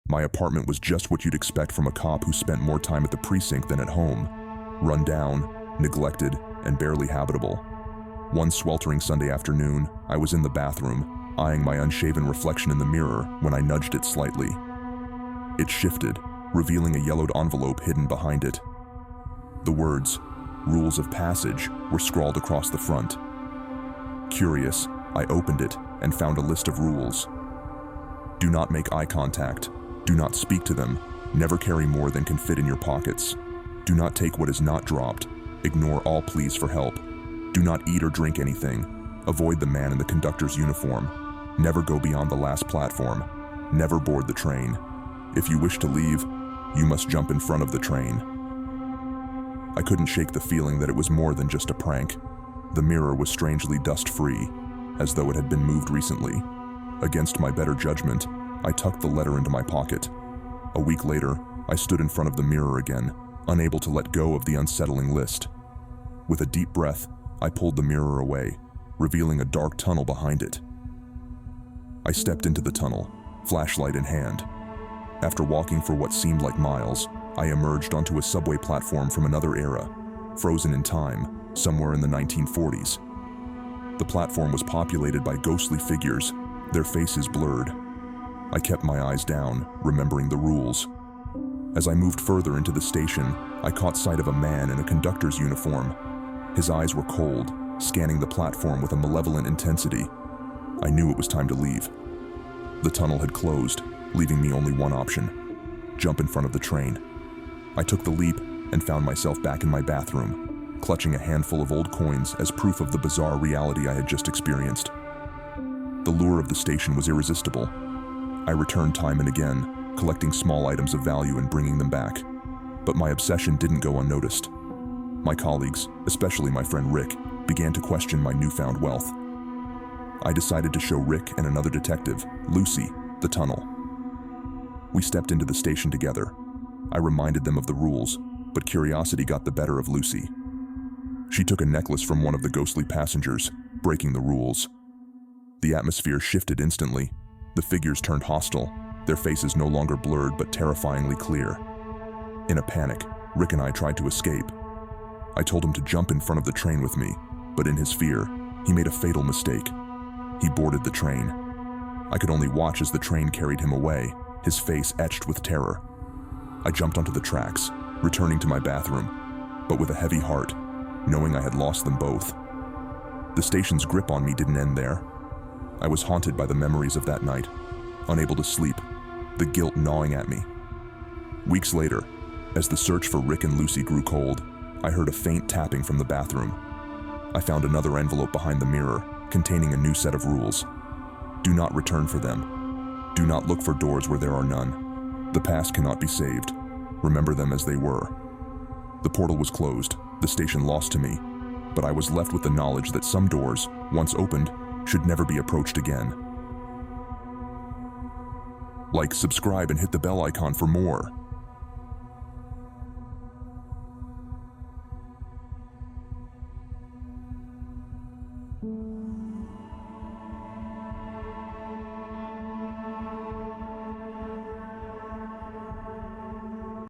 My apartment was just what you'd expect from a cop who spent more time at the precinct than at home. Run down, neglected, and barely habitable. One sweltering Sunday afternoon, I was in the bathroom, eyeing my unshaven reflection in the mirror when I nudged it slightly. It shifted, revealing a yellowed envelope hidden behind it. The words, "Rules of Passage," were scrawled across the front. Curious, I opened it and found a list of rules. Do not make eye contact. Do not speak to them. Never carry more than can fit in your pockets. Do not take what is not dropped. Ignore all pleas for help. Do not eat or drink anything. Avoid the man in the conductor's uniform. Never go beyond the last platform. Never board the train. If you wish to leave, you must jump in front of the train. I couldn't shake the feeling that it was more than just a prank. The mirror was strangely dust-free, as though it had been moved recently. Against my better judgment, I tucked the letter into my pocket. A week later, I stood in front of the mirror again, unable to let go of the unsettling list. With a deep breath, I pulled the mirror away, revealing a dark tunnel behind it. I stepped into the tunnel, flashlight in hand. After walking for what seemed like miles, I emerged onto a subway platform from another era, frozen in time, somewhere in the 1940s. The platform was populated by ghostly figures, their faces blurred. I kept my eyes down, remembering the rules. As I moved further into the station, I caught sight of a man in a conductor's uniform. His eyes were cold, scanning the platform with a malevolent intensity. I knew it was time to leave. The tunnel had closed, leaving me only one option: jump in front of the train. I took the leap and found myself back in my bathroom, clutching a handful of old coins as proof of the bizarre reality I had just experienced. The lure of the station was irresistible. I returned time and again, collecting small items of value and bringing them back. But my obsession didn't go unnoticed. My colleagues, especially my friend Rick, began to question my newfound wealth. I decided to show Rick and another detective, Lucy, the tunnel. We stepped into the station together. I reminded them of the rules, but curiosity got the better of Lucy. She took a necklace from one of the ghostly passengers, breaking the rules. The atmosphere shifted instantly. The figures turned hostile, their faces no longer blurred but terrifyingly clear. In a panic, Rick and I tried to escape. I told him to jump in front of the train with me, but in his fear, he made a fatal mistake. He boarded the train. I could only watch as the train carried him away, his face etched with terror. I jumped onto the tracks, returning to my bathroom, but with a heavy heart, knowing I had lost them both. The station's grip on me didn't end there. I was haunted by the memories of that night, unable to sleep, the guilt gnawing at me. Weeks later, as the search for Rick and Lucy grew cold, I heard a faint tapping from the bathroom. I found another envelope behind the mirror, containing a new set of rules. Do not return for them. Do not look for doors where there are none. The past cannot be saved. Remember them as they were. The portal was closed, the station lost to me, but I was left with the knowledge that some doors, once opened, should never be approached again. Like, subscribe, and hit the bell icon for more.